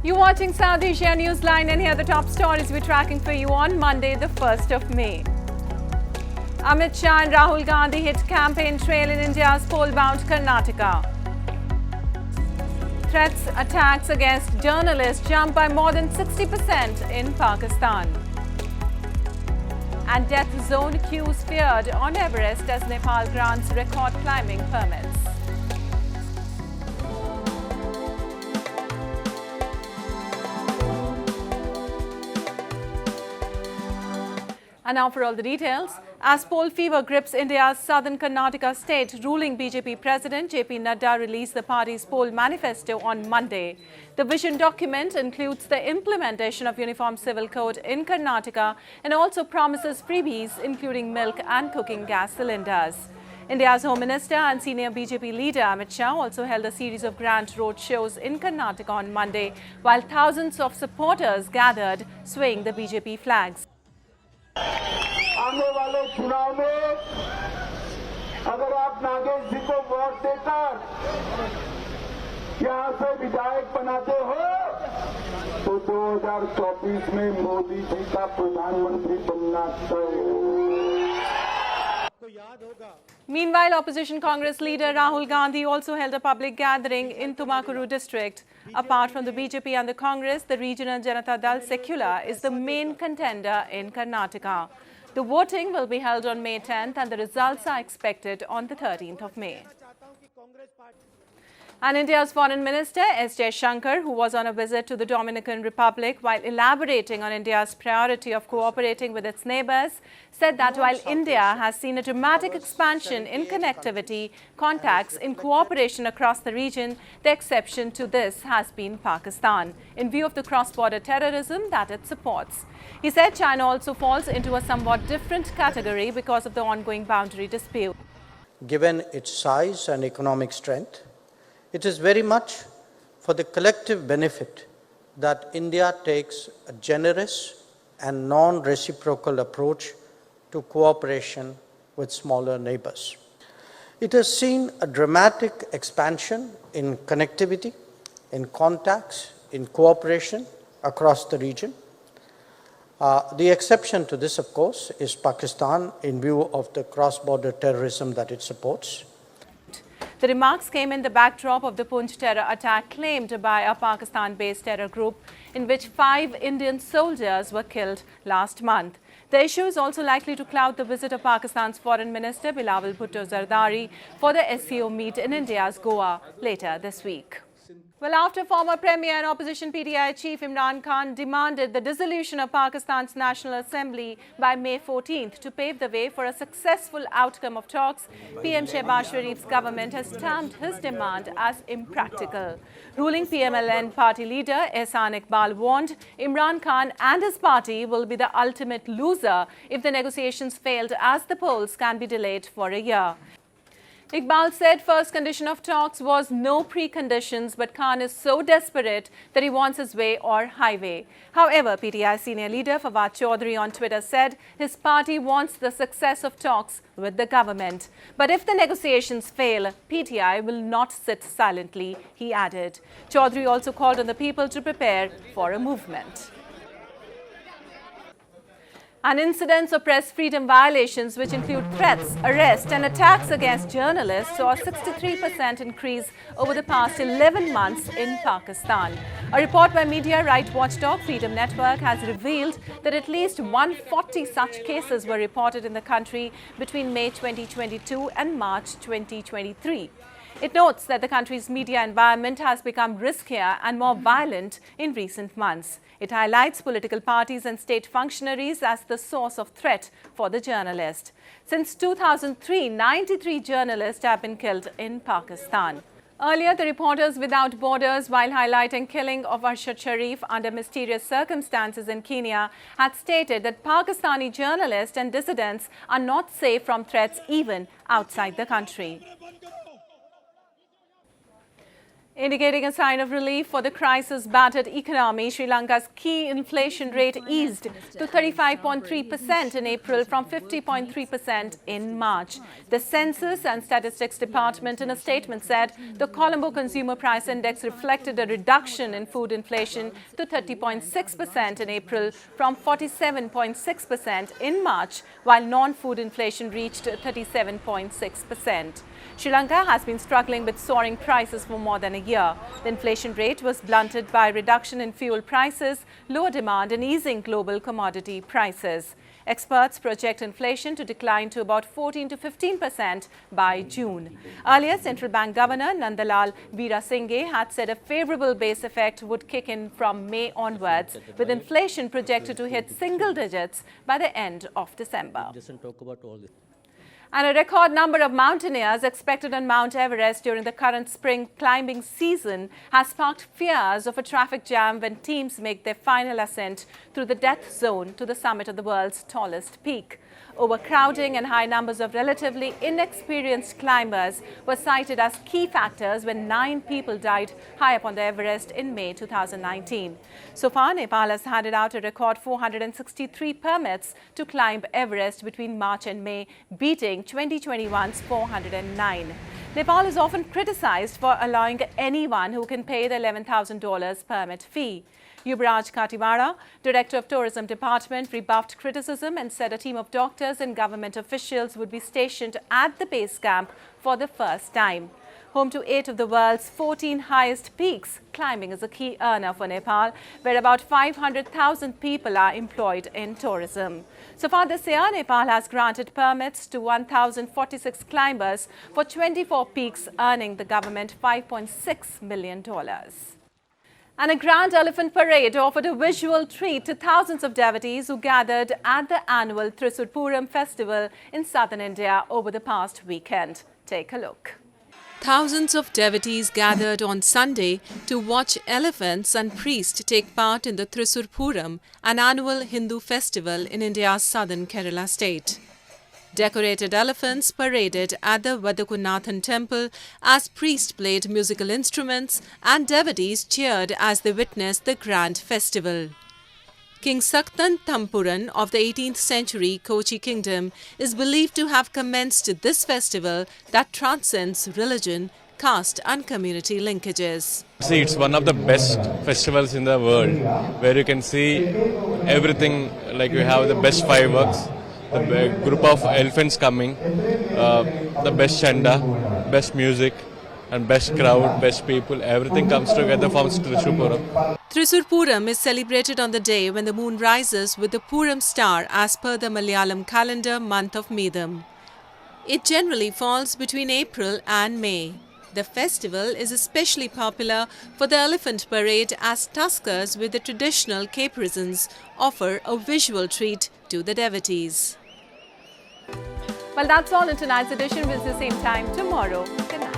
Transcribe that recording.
You're watching South Asia Newsline, and here are the top stories we're tracking for you on Monday, the 1st of May. Amit Shah and Rahul Gandhi hit campaign trail in India's poll-bound Karnataka. Threats, attacks against journalists jump by more than 60% in Pakistan. And death zone queues feared on Everest as Nepal grants record climbing permits. And now for all the details. As poll fever grips India's southern Karnataka state, ruling BJP President JP Nadda released the party's poll manifesto on Monday. The vision document includes the implementation of Uniform Civil Code in Karnataka and also promises freebies, including milk and cooking gas cylinders. India's Home Minister and senior BJP leader Amit Shah also held a series of grand road shows in Karnataka on Monday, while thousands of supporters gathered, swaying the BJP flags. आने वाले चुनाव में अगर आप नागेश जी को vote देकर यहां से विधायक बनाते हो तो 2024 में मोदी जी का प्रधानमंत्री बनना तय। Meanwhile, opposition Congress leader Rahul Gandhi also held a public gathering in Tumakuru district. Apart from the BJP and the Congress, the regional Janata Dal Secular is the main contender in Karnataka. The voting will be held on May 10th and the results are expected on the 13th of May. And India's Foreign Minister S. Jaishankar, who was on a visit to the Dominican Republic while elaborating on India's priority of cooperating with its neighbours, said that while India has seen a dramatic expansion in connectivity, contacts in cooperation across the region, the exception to this has been Pakistan, in view of the cross-border terrorism that it supports. He said China also falls into a somewhat different category because of the ongoing boundary dispute. Given its size and economic strength, it is very much for the collective benefit that India takes a generous and non-reciprocal approach to cooperation with smaller neighbours. It has seen a dramatic expansion in connectivity, in contacts, in cooperation across the region. The exception to this, of course, is Pakistan in view of the cross-border terrorism that it supports. The remarks came in the backdrop of the Poonch terror attack claimed by a Pakistan-based terror group in which 5 Indian soldiers were killed last month. The issue is also likely to cloud the visit of Pakistan's Foreign Minister Bilawal Bhutto Zardari for the SCO meet in India's Goa later this week. Well, after former Premier and opposition PTI chief Imran Khan demanded the dissolution of Pakistan's National Assembly by May 14th to pave the way for a successful outcome of talks, PM Shehbaz Sharif's government has stamped his demand as impractical. Ruling PMLN party leader Ehsan Iqbal warned Imran Khan and his party will be the ultimate loser if the negotiations failed, as the polls can be delayed for a year. Iqbal said first condition of talks was no preconditions, but Khan is so desperate that he wants his way or highway. However, PTI senior leader Fawad Chaudhry on Twitter said his party wants the success of talks with the government. But if the negotiations fail, PTI will not sit silently, he added. Chaudhry also called on the people to prepare for a movement. And incidents of press freedom violations, which include threats, arrests and attacks against journalists, saw a 63% increase over the past 11 months in Pakistan. A report by media right watchdog Freedom Network has revealed that at least 140 such cases were reported in the country between May 2022 and March 2023. It notes that the country's media environment has become riskier and more violent in recent months. It highlights political parties and state functionaries as the source of threat for the journalist. Since 2003, 93 journalists have been killed in Pakistan. Earlier, the Reporters Without Borders, while highlighting killing of Arshad Sharif under mysterious circumstances in Kenya, had stated that Pakistani journalists and dissidents are not safe from threats even outside the country. Indicating a sign of relief for the crisis-battered economy, Sri Lanka's key inflation rate eased to 35.3% in April from 50.3% in March. The Census and Statistics Department in a statement said the Colombo Consumer Price Index reflected a reduction in food inflation to 30.6% in April from 47.6% in March, while non-food inflation reached 37.6%. Sri Lanka has been struggling with soaring prices for more than a year. The inflation rate was blunted by a reduction in fuel prices, lower demand and easing global commodity prices. Experts project inflation to decline to about 14 to 15% by June. Earlier, Central Bank Governor Nandalal Veerasinghe had said a favourable base effect would kick in from May onwards, with inflation projected to hit single digits by the end of December. And a record number of mountaineers expected on Mount Everest during the current spring climbing season has sparked fears of a traffic jam when teams make their final ascent through the death zone to the summit of the world's tallest peak. Overcrowding and high numbers of relatively inexperienced climbers were cited as key factors when 9 people died high up on the Everest in May 2019. So far, Nepal has handed out a record 463 permits to climb Everest between March and May, beating 2021's 409. Nepal is often criticized for allowing anyone who can pay the $11,000 permit fee. Yubraj Katibara, Director of Tourism Department, rebuffed criticism and said a team of doctors and government officials would be stationed at the base camp for the first time. Home to 8 of the world's 14 highest peaks, climbing is a key earner for Nepal, where about 500,000 people are employed in tourism. So far this year, Nepal has granted permits to 1,046 climbers for 24 peaks, earning the government $5.6 million. And a grand elephant parade offered a visual treat to thousands of devotees who gathered at the annual Thrissur Pooram festival in southern India over the past weekend. Take a look. Thousands of devotees gathered on Sunday to watch elephants and priests take part in the Thrissur Pooram, an annual Hindu festival in India's southern Kerala state. Decorated elephants paraded at the Vadakunathan temple as priests played musical instruments and devotees cheered as they witnessed the grand festival. King Saktan Thampuran of the 18th century Kochi kingdom is believed to have commenced this festival that transcends religion, caste and community linkages. See, it's one of the best festivals in the world where you can see everything, like we have the best fireworks, the group of elephants coming, the best chanda, best music and best crowd, best people, everything comes together for Thrissur Pooram. Thrissur Pooram is celebrated on the day when the moon rises with the Pooram star as per the Malayalam calendar month of Medam. It generally falls between April and May. The festival is especially popular for the elephant parade as tuskers with the traditional caparisons offer a visual treat to the devotees. Well, that's all in tonight's edition. We'll see you same time tomorrow. Good night.